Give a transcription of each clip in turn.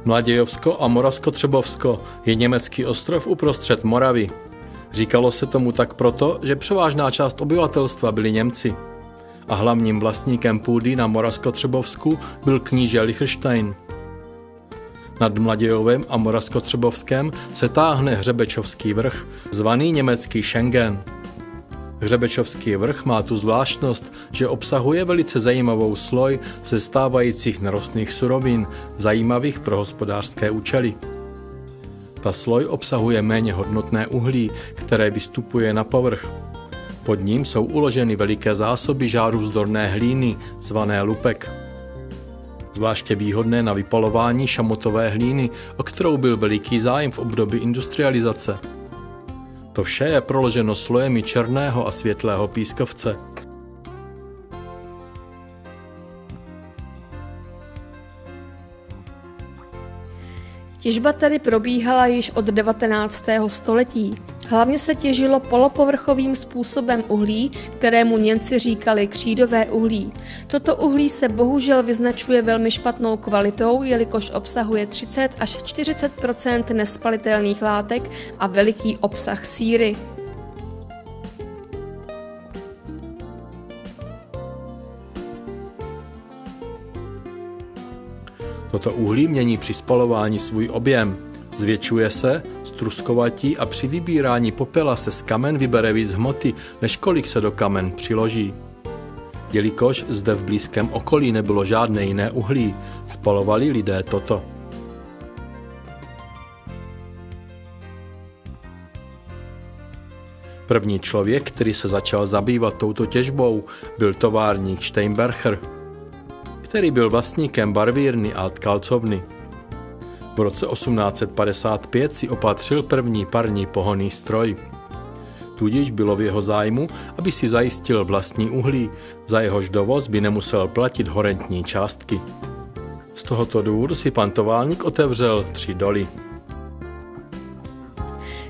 Mladějovsko a Moravskotřebovsko je německý ostrov uprostřed Moravy. Říkalo se tomu tak proto, že převážná část obyvatelstva byli Němci. A hlavním vlastníkem půdy na Moravskotřebovsku byl kníže Lichtenstein. Nad Mladějovem a Moravskotřebovskem se táhne Hřebečovský vrch, zvaný německý Schengen. Hřebečovský vrch má tu zvláštnost, že obsahuje velice zajímavou sloj ze stávajících nerostných surovin, zajímavých pro hospodářské účely. Ta sloj obsahuje méně hodnotné uhlí, které vystupuje na povrch. Pod ním jsou uloženy veliké zásoby žárůvzdorné hlíny, zvané lupek. Zvláště výhodné na vypalování šamotové hlíny, o kterou byl veliký zájem v období industrializace. To vše je proloženo slojemi černého a světlého pískovce. Těžba tady probíhala již od 19. století. Hlavně se těžilo polopovrchovým způsobem uhlí, kterému Němci říkali křídové uhlí. Toto uhlí se bohužel vyznačuje velmi špatnou kvalitou, jelikož obsahuje 30 až 40 % nespalitelných látek a veliký obsah síry. Toto uhlí mění při spalování svůj objem. Zvětšuje se, struskovatí a při vybírání popela se z kamen vybere víc hmoty, než kolik se do kamen přiloží. Jelikož zde v blízkém okolí nebylo žádné jiné uhlí, spalovali lidé toto. První člověk, který se začal zabývat touto těžbou, byl továrník Steinberger, který byl vlastníkem barvírny a tkalcovny. V roce 1855 si opatřil první parní pohonný stroj. Tudíž bylo v jeho zájmu, aby si zajistil vlastní uhlí, za jehož dovoz by nemusel platit horentní částky. Z tohoto důvodu si pan továrník otevřel 3 doly.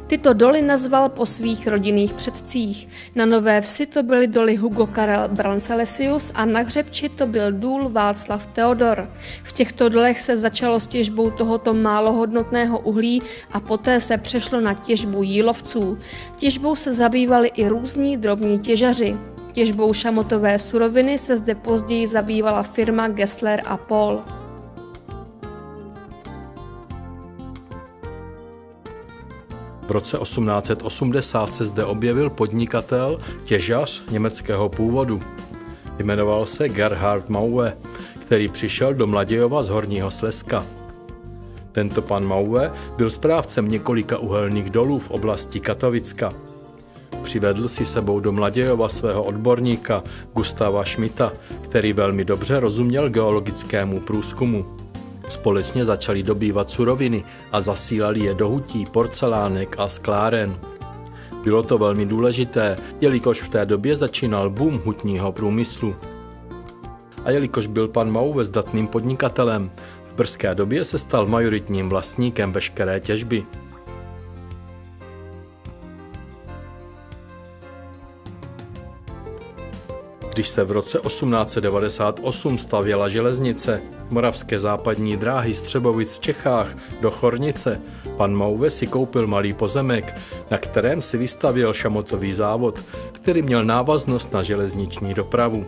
Tyto doly nazval po svých rodinných předcích. Na Nové Vsi to byly doly Hugo Karel Brancelesius a na Hřebči to byl důl Václav Teodor. V těchto dolech se začalo s těžbou tohoto málohodnotného uhlí a poté se přešlo na těžbu jílovců. Těžbou se zabývali i různí drobní těžaři. Těžbou šamotové suroviny se zde později zabývala firma Gessler a Paul. V roce 1880 se zde objevil podnikatel, těžař německého původu. Jmenoval se Gerhard Maue, který přišel do Mladějova z Horního Slezska. Tento pan Maue byl správcem několika uhelných dolů v oblasti Katovicka. Přivedl si sebou do Mladějova svého odborníka Gustava Schmidta, který velmi dobře rozuměl geologickému průzkumu. Společně začali dobývat suroviny a zasílali je do hutí, porcelánek a skláren. Bylo to velmi důležité, jelikož v té době začínal boom hutního průmyslu. A jelikož byl pan Maue zdatným podnikatelem, v brzké době se stal majoritním vlastníkem veškeré těžby. Když se v roce 1898 stavěla železnice Moravské západní dráhy z Třebovic v Čechách do Chornice, pan Maue si koupil malý pozemek, na kterém si vystavěl šamotový závod, který měl návaznost na železniční dopravu.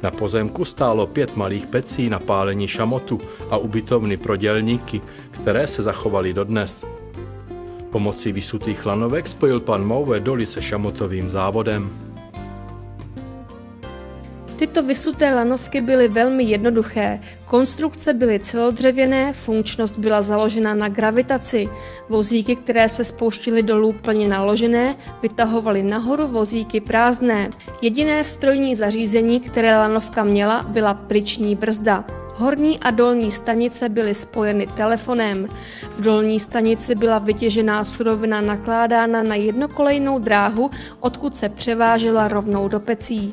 Na pozemku stálo 5 malých pecí na pálení šamotu a ubytovny pro dělníky, které se zachovaly dodnes. Pomocí vysutých lanovek spojil pan Maue doly se šamotovým závodem. Tyto vysuté lanovky byly velmi jednoduché. Konstrukce byly celodřevěné, funkčnost byla založena na gravitaci. Vozíky, které se spouštily dolů plně naložené, vytahovaly nahoru vozíky prázdné. Jediné strojní zařízení, které lanovka měla, byla pryční brzda. Horní a dolní stanice byly spojeny telefonem. V dolní stanici byla vytěžená surovina nakládána na jednokolejnou dráhu, odkud se převážela rovnou do pecí.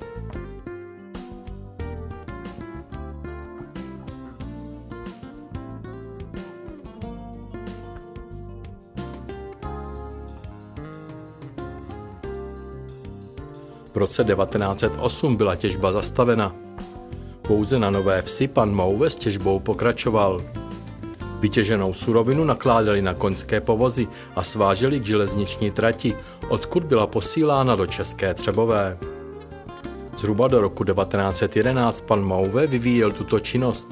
V roce 1908 byla těžba zastavena. Pouze na Nové Vsi pan Mouve s těžbou pokračoval. Vytěženou surovinu nakládali na koňské povozy a sváželi k železniční trati, odkud byla posílána do České Třebové. Zhruba do roku 1911 pan Mouve vyvíjel tuto činnost.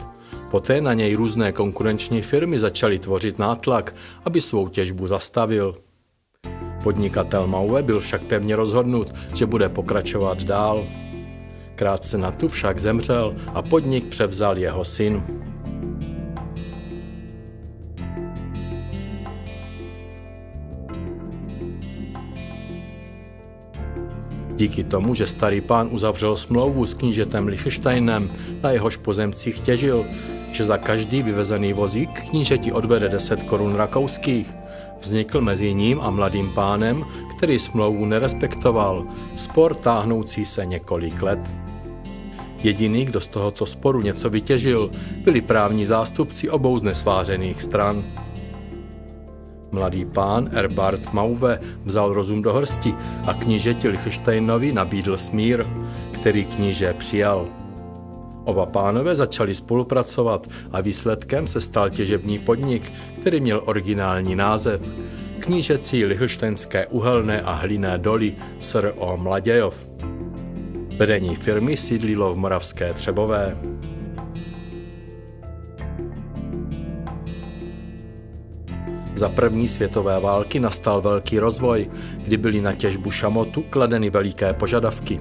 Poté na něj různé konkurenční firmy začaly tvořit nátlak, aby svou těžbu zastavil. Podnikatel Mouve byl však pevně rozhodnut, že bude pokračovat dál. Krátce na tu však zemřel a podnik převzal jeho syn. Díky tomu, že starý pán uzavřel smlouvu s knížetem Lichtensteinem, na jehož pozemcích těžil, že za každý vyvezený vozík knížeti odvede 10 korun rakouských, vznikl mezi ním a mladým pánem, který smlouvu nerespektoval, spor táhnoucí se několik let. Jediný, kdo z tohoto sporu něco vytěžil, byli právní zástupci obou znesvářených stran. Mladý pán Erbart Mouve vzal rozum do hrsti a knížeti Lichtensteinovi nabídl smír, který kníže přijal. Oba pánové začali spolupracovat a výsledkem se stal těžební podnik, který měl originální název Knížecí lichtenštejnské uhelné a hlinné doly s.r.o. Mladějov. Vedení firmy sídlilo v Moravské Třebové. Za první světové války nastal velký rozvoj, kdy byly na těžbu šamotu kladeny veliké požadavky.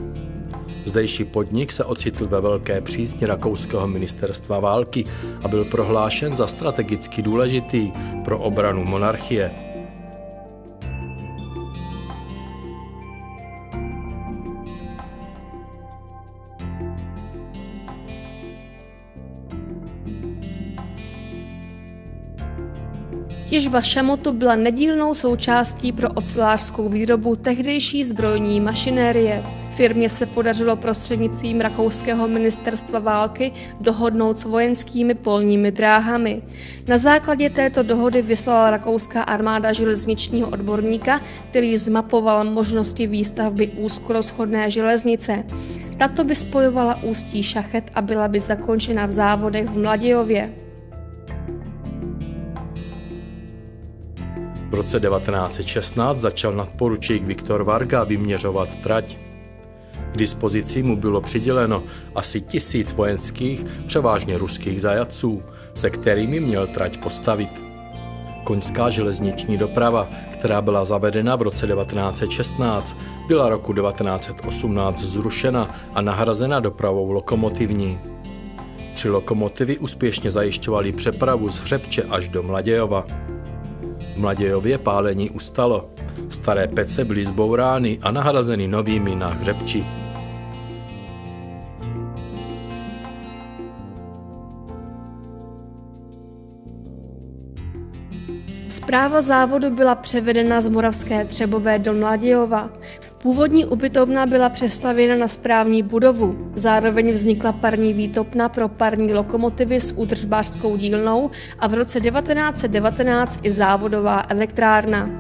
Zdejší podnik se ocitl ve velké přízni rakouského ministerstva války a byl prohlášen za strategicky důležitý pro obranu monarchie. Těžba šamotu byla nedílnou součástí pro ocelářskou výrobu tehdejší zbrojní mašinérie. Firmě se podařilo prostřednictvím rakouského ministerstva války dohodnout s vojenskými polními dráhami. Na základě této dohody vyslala rakouská armáda železničního odborníka, který zmapoval možnosti výstavby úzkorozchodné železnice. Tato by spojovala ústí šachet a byla by zakončena v závodech v Mladějově. V roce 1916 začal nadporučík Viktor Varga vyměřovat trať. K dispozici mu bylo přiděleno asi 1000 vojenských, převážně ruských zajatců, se kterými měl trať postavit. Koňská železniční doprava, která byla zavedena v roce 1916, byla roku 1918 zrušena a nahrazena dopravou lokomotivní. 3 lokomotivy úspěšně zajišťovaly přepravu z Hřebče až do Mladějova. V Mladějově pálení ustalo. Staré pece byly zbourány a nahrazeny novými na Hřebči. Správa závodu byla převedena z Moravské Třebové do Mladějova. Původní ubytovna byla přestavěna na správní budovu. Zároveň vznikla parní výtopna pro parní lokomotivy s údržbářskou dílnou a v roce 1919 i závodová elektrárna.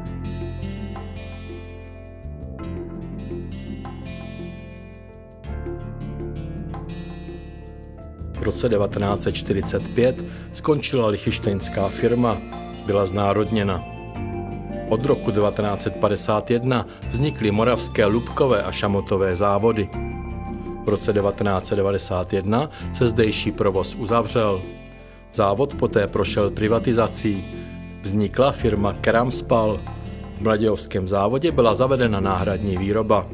V roce 1945 skončila lichtenštejnská firma, byla znárodněna. Od roku 1951 vznikly moravské lupkové a šamotové závody. V roce 1991 se zdejší provoz uzavřel. Závod poté prošel privatizací. Vznikla firma Keramspal. V Mladějovském závodě byla zavedena náhradní výroba.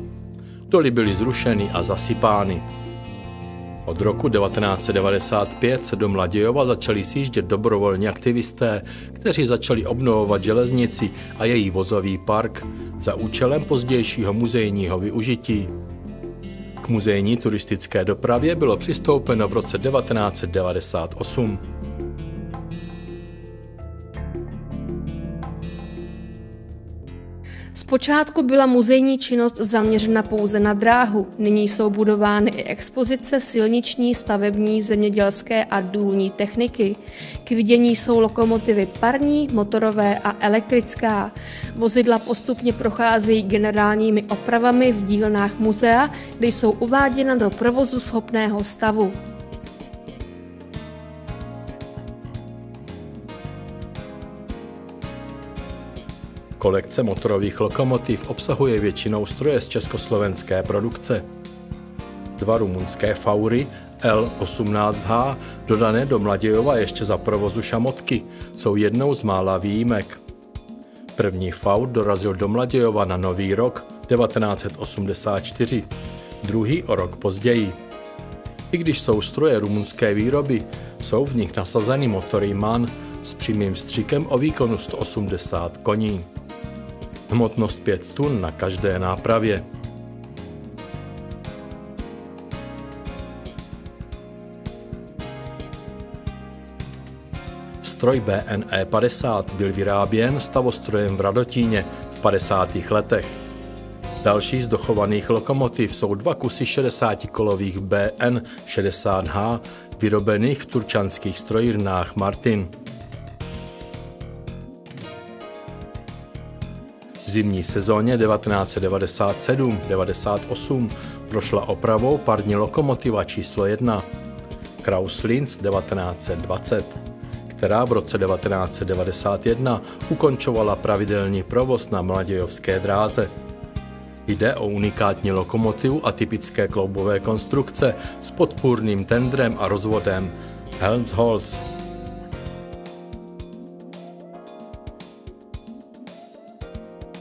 Doly byly zrušeny a zasypány. Od roku 1995 se do Mladějova začali sjíždět dobrovolní aktivisté, kteří začali obnovovat železnici a její vozový park za účelem pozdějšího muzejního využití. K muzejní turistické dopravě bylo přistoupeno v roce 1998. Zpočátku byla muzejní činnost zaměřena pouze na dráhu, nyní jsou budovány i expozice silniční, stavební, zemědělské a důlní techniky. K vidění jsou lokomotivy parní, motorové a elektrická. Vozidla postupně procházejí generálními opravami v dílnách muzea, kde jsou uváděna do provozu schopného stavu. Kolekce motorových lokomotiv obsahuje většinou stroje z československé produkce. 2 rumunské Faury L18H, dodané do Mladějova ještě za provozu Šamotky, jsou jednou z mála výjimek. První Faur dorazil do Mladějova na Nový rok 1984, druhý o rok později. I když jsou stroje rumunské výroby, jsou v nich nasazeny motory MAN s přímým vstřikem o výkonu 180 koní. Hmotnost 5 tun na každé nápravě. Stroj BNE 50 byl vyráběn stavostrojem v Radotíně v 50. letech. Další z dochovaných lokomotiv jsou 2 kusy 60-kolových BN 60H, vyrobených v turčanských strojírnách Martin. V zimní sezóně 1997-98 prošla opravou parní lokomotiva číslo 1 Kraus-Linz 1920, která v roce 1991 ukončovala pravidelný provoz na mladějovské dráze. Jde o unikátní lokomotivu atypické kloubové konstrukce s podpůrným tendrem a rozvodem Helmholtz.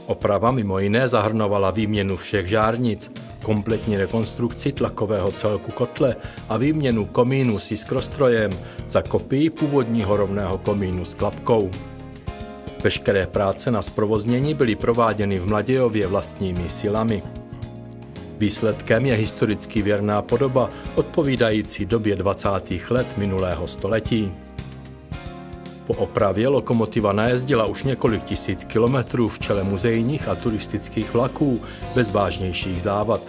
Oprava mimo jiné zahrnovala výměnu všech žárnic, kompletní rekonstrukci tlakového celku kotle a výměnu komínu s jiskrostrojem za kopii původního rovného komínu s klapkou. Veškeré práce na zprovoznění byly prováděny v Mladějově vlastními silami. Výsledkem je historicky věrná podoba odpovídající době 20. let minulého století. Po opravě lokomotiva najezdila už několik tisíc kilometrů v čele muzejních a turistických vlaků bez vážnějších závad.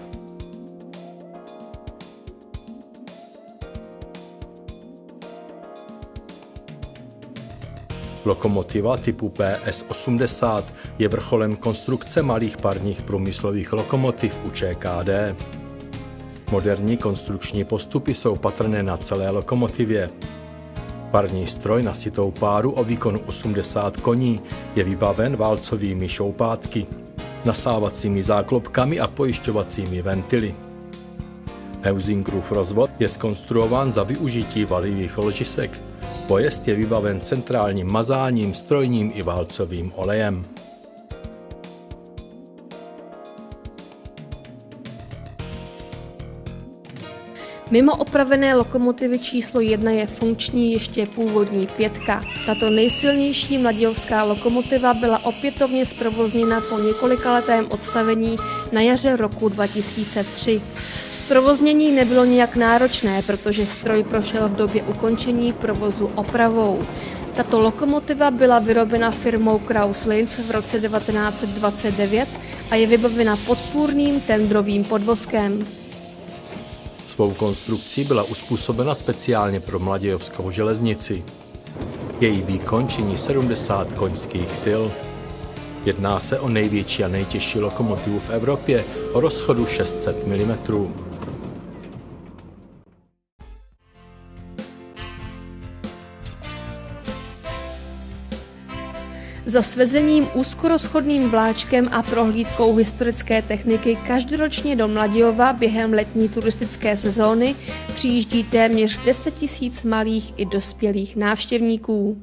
Lokomotiva typu PS80 je vrcholem konstrukce malých parních průmyslových lokomotiv u ČKD. Moderní konstrukční postupy jsou patrné na celé lokomotivě. Parní stroj na sitou páru o výkonu 80 koní je vybaven válcovými šoupátky, nasávacími záklopkami a pojišťovacími ventily. Heusingerův rozvod je zkonstruován za využití valivých ložisek. Pojezd je vybaven centrálním mazáním, strojním i válcovým olejem. Mimo opravené lokomotivy číslo 1 je funkční ještě původní 5. Tato nejsilnější mladějovská lokomotiva byla opětovně zprovozněna po několikaletém odstavení na jaře roku 2003. Zprovoznění nebylo nijak náročné, protože stroj prošel v době ukončení provozu opravou. Tato lokomotiva byla vyrobena firmou Kraus-Linz v roce 1929 a je vybavena podpůrným tendrovým podvozkem. Svou konstrukcí byla uspůsobena speciálně pro mladějovskou železnici. Její výkon činí 70 koňských sil. Jedná se o největší a nejtěžší lokomotivu v Evropě o rozchodu 600 mm. Za svezením úzkorozchodným vláčkem a prohlídkou historické techniky každoročně do Mladějova během letní turistické sezóny přijíždí téměř 10 000 malých i dospělých návštěvníků.